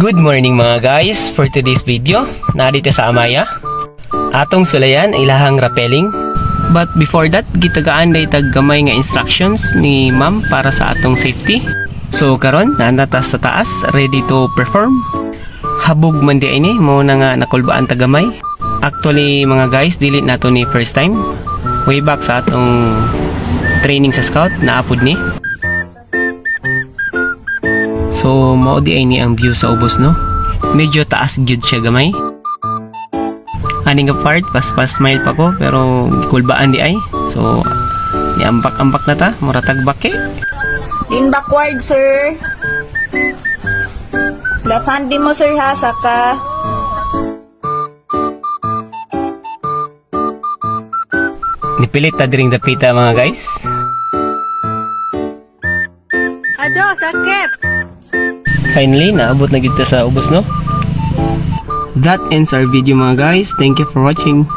Good morning mga guys. For today's video, narito sa Amaya. Atong sulayan ay lahang rappelling. But before that, gitagaan day tag gamay nga instructions ni ma'am para sa atong safety. So karon, naanata sa taas, ready to perform. Habog man di ini, mo na nga nakulbaan tagamay. Actually mga guys, dili nato ni first time. Way back sa atong training sa scout, naapod ni. So, mao di ay ni ang view sa ubos, no? Medyo taas gyud siya gamay. Ani nga part, pas smile pa ko, pero kulbaan di ay. So, niambak-ambak na ta, muratag bake. In backward, sir. Left hand din mo, sir, ha? Saka. Nipilit ta diring dapita mga guys. Ado, sakit! Finally, naabot na gyud ta sa ubos, no? That ends our video mga guys. Thank you for watching.